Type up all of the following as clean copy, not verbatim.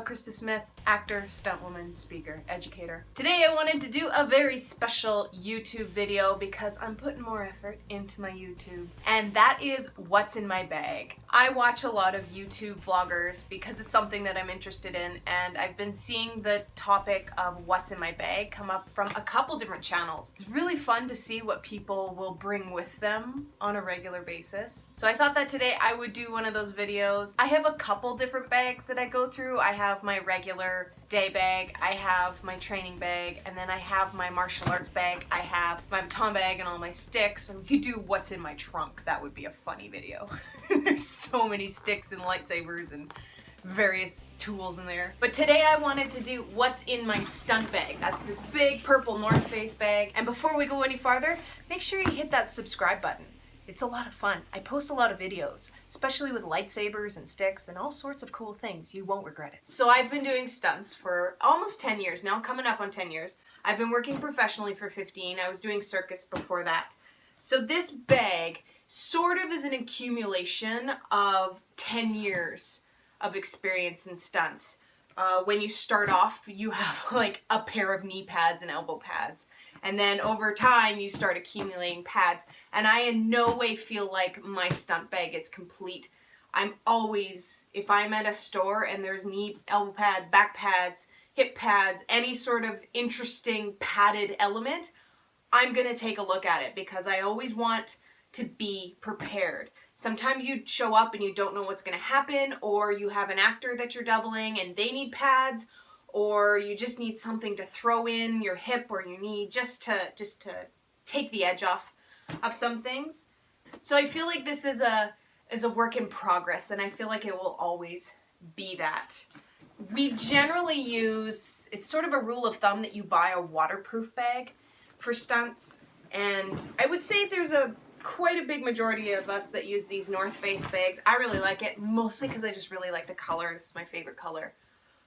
Krista Smith, actor, stunt woman, speaker, educator. Today I wanted to do a very special YouTube video because I'm putting more effort into my YouTube, and that is what's in my bag. I watch a lot of YouTube vloggers because it's something that I'm interested in, and I've been seeing the topic of what's in my bag come up from a couple different channels. It's really fun to see what people will bring with them on a regular basis. So I thought that today I would do one of those videos. I have a couple different bags that I go through. I have my regular day bag, I have my training bag, and then I have my martial arts bag. I have my baton bag and all my sticks, and we could do what's in my trunk. That would be a funny video. There's so many sticks and lightsabers and various tools in there. But today I wanted to do what's in my stunt bag. That's this big purple North Face bag. And before we go any farther, make sure you hit that subscribe button. It's a lot of fun. I post a lot of videos, especially with lightsabers and sticks and all sorts of cool things. You won't regret it. So I've been doing stunts for almost 10 years now, coming up on 10 years. I've been working professionally for 15. I was doing circus before that. So this bag sort of is an accumulation of 10 years of experience in stunts. When you start off, you have like a pair of knee pads and elbow pads. And then over time, you start accumulating pads. And I in no way feel like my stunt bag is complete. I'm always, if I'm at a store and there's knee, elbow pads, back pads, hip pads, any sort of interesting padded element, I'm gonna take a look at it because I always want to be prepared. Sometimes you show up and you don't know what's gonna happen, or you have an actor that you're doubling and they need pads, or you just need something to throw in your hip or your knee just to take the edge off of some things. So I feel like this is a work in progress, and I feel like it will always be that. We generally use, it's sort of a rule of thumb that you buy a waterproof bag for stunts, and I would say there's quite a big majority of us that use these North Face bags. I really like it, mostly because I just really like the color. This is my favorite color.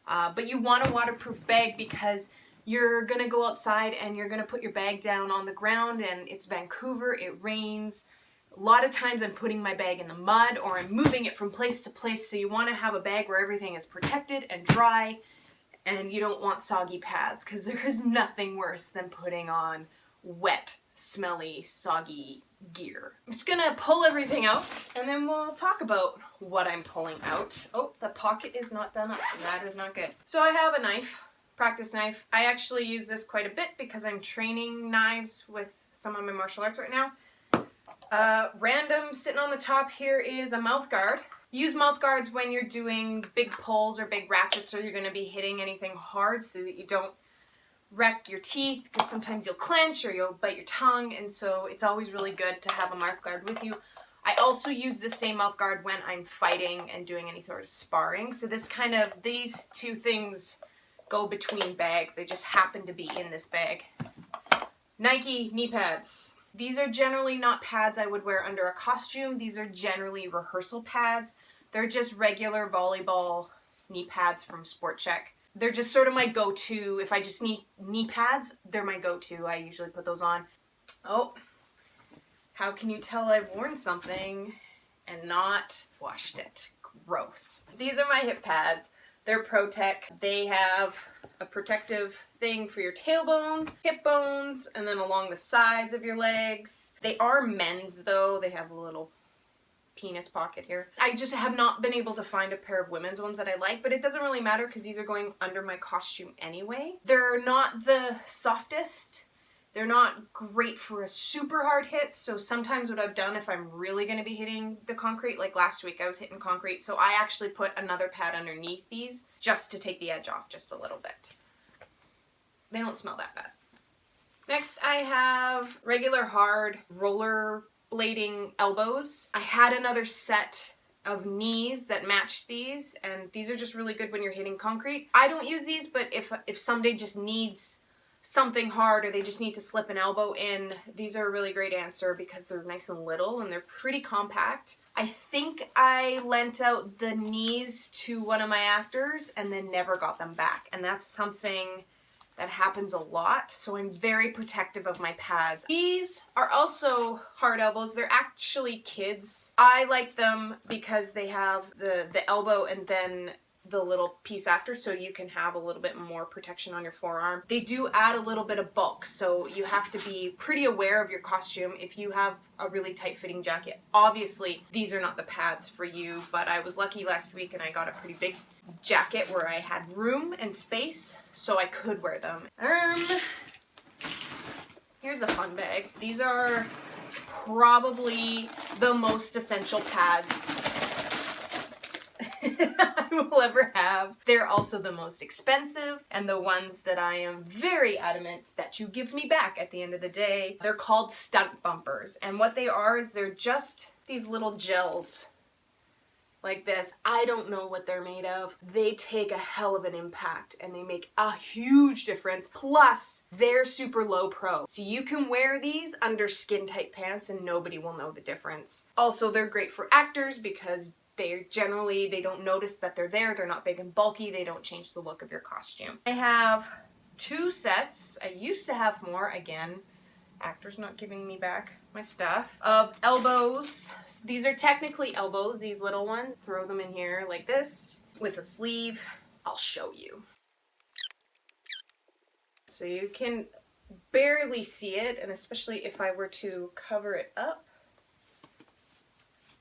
But you want a waterproof bag because you're going to go outside and you're going to put your bag down on the ground, and it's Vancouver, it rains. A lot of times I'm putting my bag in the mud or I'm moving it from place to place, so you want to have a bag where everything is protected and dry, and you don't want soggy pads because there is nothing worse than putting on wet, smelly, soggy gear. I'm just gonna pull everything out and then we'll talk about what I'm pulling out. Oh, the pocket is not done up. That is not good. So I have a knife, practice knife. I actually use this quite a bit because I'm training knives with some of my martial arts right now. Random sitting on the top here is a mouth guard. Use mouth guards when you're doing big pulls or big ratchets, or you're gonna be hitting anything hard so that you don't wreck your teeth, because sometimes you'll clench or you'll bite your tongue, and so it's always really good to have a mouth guard with you. I also use the same mouth guard when I'm fighting and doing any sort of sparring. So these two things go between bags. They just happen to be in this bag. Nike knee pads. These are generally not pads I would wear under a costume. These are generally rehearsal pads. They're just regular volleyball knee pads from Sport Check. They're just sort of my go-to. If I just need knee pads, they're my go-to. I usually put those on. Oh, how can you tell I've worn something and not washed it? Gross. These are my hip pads. They're Pro-Tech. They have a protective thing for your tailbone, hip bones, and then along the sides of your legs. They are men's though. They have a little penis pocket here. I just have not been able to find a pair of women's ones that I like, but it doesn't really matter because these are going under my costume anyway. They're not the softest. They're not great for a super hard hit, so sometimes what I've done if I'm really going to be hitting the concrete, like last week I was hitting concrete, so I actually put another pad underneath these just to take the edge off just a little bit. They don't smell that bad. Next I have regular hard roller blading elbows. I had another set of knees that matched these, and these are just really good when you're hitting concrete. I don't use these, but if somebody just needs something hard or they just need to slip an elbow in, these are a really great answer because they're nice and little and they're pretty compact. I think I lent out the knees to one of my actors and then never got them back, and that's something that happens a lot, so I'm very protective of my pads. These are also hard elbows. They're actually kids. I like them because they have the elbow and then the little piece after so you can have a little bit more protection on your forearm. They do add a little bit of bulk, so you have to be pretty aware of your costume if you have a really tight fitting jacket. Obviously, these are not the pads for you, but I was lucky last week and I got a pretty big jacket where I had room and space, so I could wear them. Here's a fun bag. These are probably the most essential pads I will ever have. They're also the most expensive and the ones that I am very adamant that you give me back at the end of the day. They're called stunt bumpers, and what they are is they're just these little gels like this. I don't know what they're made of. They take a hell of an impact and they make a huge difference. Plus, they're super low pro. So you can wear these under skin tight pants and nobody will know the difference. Also, they're great for actors because they don't notice that they're there. They're not big and bulky. They don't change the look of your costume. I have 2 sets. I used to have more. Again, actors not giving me back my stuff. Of elbows. These are technically elbows, these little ones. Throw them in here like this with a sleeve. I'll show you. So you can barely see it, and especially if I were to cover it up.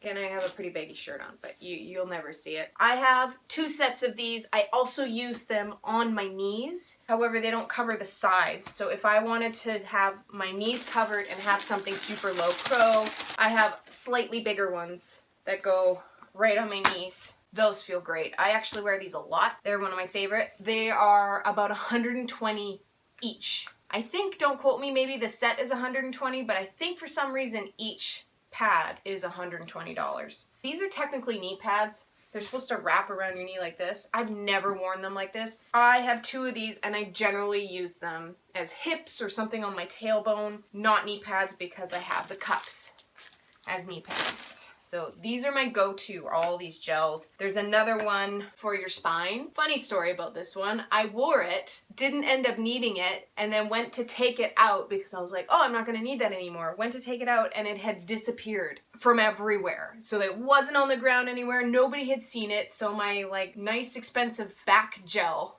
Again, I have a pretty baggy shirt on, but you'll never see it. I have 2 sets of these. I also use them on my knees. However, they don't cover the sides. So if I wanted to have my knees covered and have something super low pro, I have slightly bigger ones that go right on my knees. Those feel great. I actually wear these a lot. They're one of my favorite. They are about 120 each. I think, don't quote me, maybe the set is 120, but I think for some reason each pad is $120. These are technically knee pads. They're supposed to wrap around your knee like this. I've never worn them like this. I have 2 of these and I generally use them as hips or something on my tailbone, not knee pads because I have the cups as knee pads. So these are my go-to, all these gels. There's another one for your spine. Funny story about this one. I wore it, didn't end up needing it, and then went to take it out because I was like, oh, I'm not gonna need that anymore. Went to take it out and it had disappeared from everywhere. So it wasn't on the ground anywhere. Nobody had seen it. So my like nice expensive back gel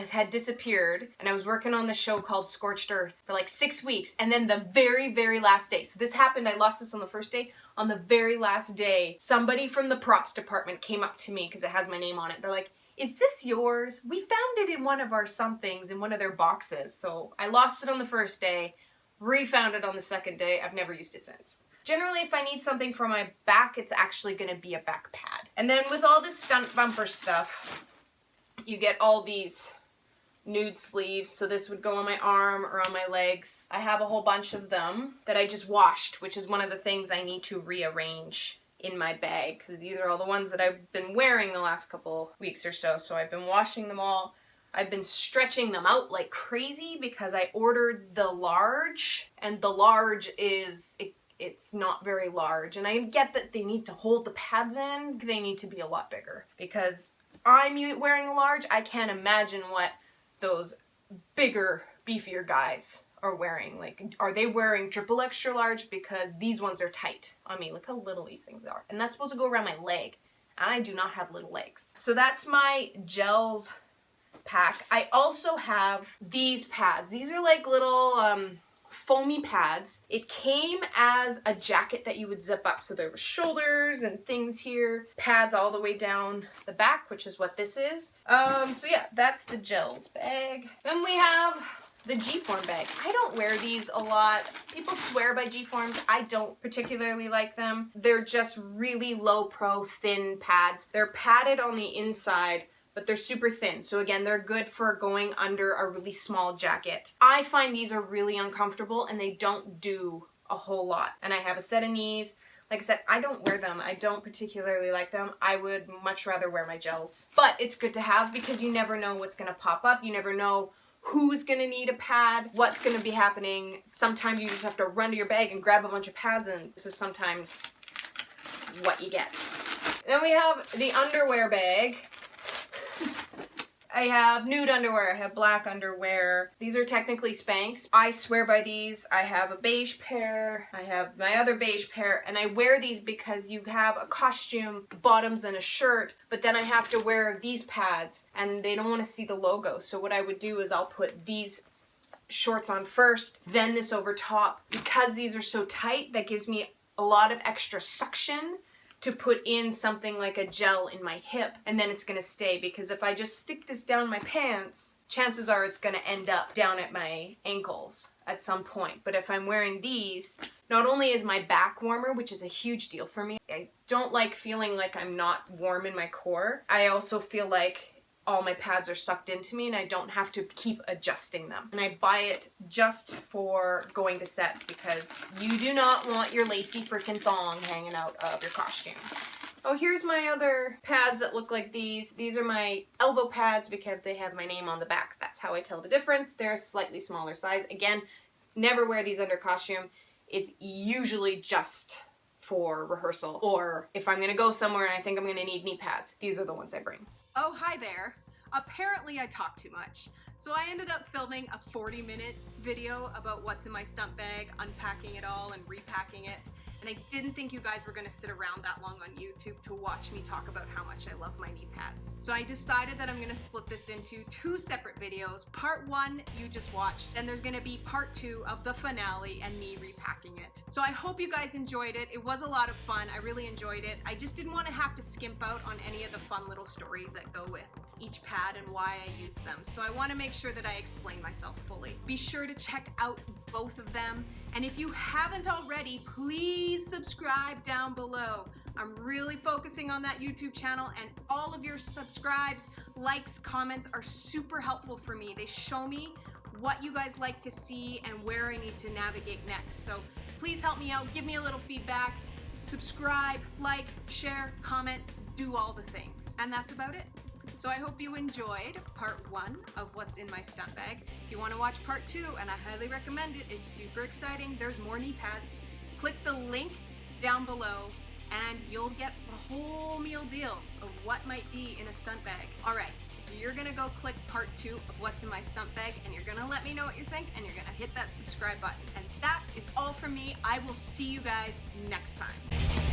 had disappeared, and I was working on this show called Scorched Earth for like 6 weeks, and then the very last day, so this happened, I lost this on the first day, on the very last day, somebody from the props department came up to me because it has my name on it. They're like, is this yours? We found it in one of our somethings, in one of their boxes. So I lost it on the first day, refound it on the second day. I've never used it since. Generally, if I need something for my back, it's actually going to be a back pad. And then with all this stunt bumper stuff, you get all these nude sleeves, so this would go on my arm or on my legs. I have a whole bunch of them that I just washed, which is one of the things I need to rearrange in my bag, because these are all the ones that I've been wearing the last couple weeks or so. So I've been washing them all. I've been stretching them out like crazy because I ordered the large, and the large is, it's not very large. And I get that they need to hold the pads in, they need to be a lot bigger. Because I'm wearing a large, I can't imagine what those bigger, beefier guys are wearing. Like, are they wearing triple extra large? Because these ones are tight on me. Look how little these things are. And that's supposed to go around my leg. And I do not have little legs. So that's my gels pack. I also have these pads. These are like little foamy pads. It came as a jacket that you would zip up. So there were shoulders and things here, pads all the way down the back, which is what this is. So yeah, that's the gels bag. Then we have the G-form bag. I don't wear these a lot. People swear by G-forms. I don't particularly like them. They're just really low pro, thin pads. They're padded on the inside, but they're super thin. So again, they're good for going under a really small jacket. I find these are really uncomfortable and they don't do a whole lot. And I have a set of knees. Like I said, I don't wear them. I don't particularly like them. I would much rather wear my gels. But it's good to have because you never know what's gonna pop up. You never know who's gonna need a pad, what's gonna be happening. Sometimes you just have to run to your bag and grab a bunch of pads, and this is sometimes what you get. Then we have the underwear bag. I have nude underwear, I have black underwear. These are technically Spanx. I swear by these. I have a beige pair, I have my other beige pair, and I wear these because you have a costume, bottoms and a shirt, but then I have to wear these pads and they don't want to see the logo. So what I would do is I'll put these shorts on first, then this over top. Because these are so tight, that gives me a lot of extra suction to put in something like a gel in my hip, and then it's gonna stay, because if I just stick this down my pants, chances are it's gonna end up down at my ankles at some point. But if I'm wearing these, not only is my back warmer, which is a huge deal for me, I don't like feeling like I'm not warm in my core, I also feel like all my pads are sucked into me and I don't have to keep adjusting them. And I buy it just for going to set, because you do not want your lacy freaking thong hanging out of your costume. Oh, here's my other pads that look like these. These are my elbow pads because they have my name on the back. That's how I tell the difference. They're a slightly smaller size. Again, never wear these under costume. It's usually just for rehearsal, or if I'm gonna go somewhere and I think I'm gonna need knee pads, these are the ones I bring. Oh, hi there. Apparently I talk too much. So I ended up filming a 40-minute video about what's in my stunt bag, unpacking it all and repacking it. And I didn't think you guys were gonna sit around that long on YouTube to watch me talk about how much I love my knee pads. So I decided that I'm gonna split this into 2 separate videos. Part 1 you just watched, then there's gonna be part 2 of the finale and me repacking it. So I hope you guys enjoyed it. It was a lot of fun. I really enjoyed it. I just didn't want to have to skimp out on any of the fun little stories that go with each pad and why I use them. So I want to make sure that I explain myself fully. Be sure to check out both of them. And if you haven't already, please subscribe down below. I'm really focusing on that YouTube channel, and all of your subscribes, likes, comments are super helpful for me. They show me what you guys like to see and where I need to navigate next. So please help me out, give me a little feedback, subscribe, like, share, comment, do all the things. And that's about it. So I hope you enjoyed part 1 of what's in my stunt bag. If you want to watch part 2, and I highly recommend it, it's super exciting, there's more knee pads. Click the link down below and you'll get a whole meal deal of what might be in a stunt bag. Alright, so you're gonna go click part 2 of what's in my stunt bag, and you're gonna let me know what you think, and you're gonna hit that subscribe button. And that is all from me. I will see you guys next time.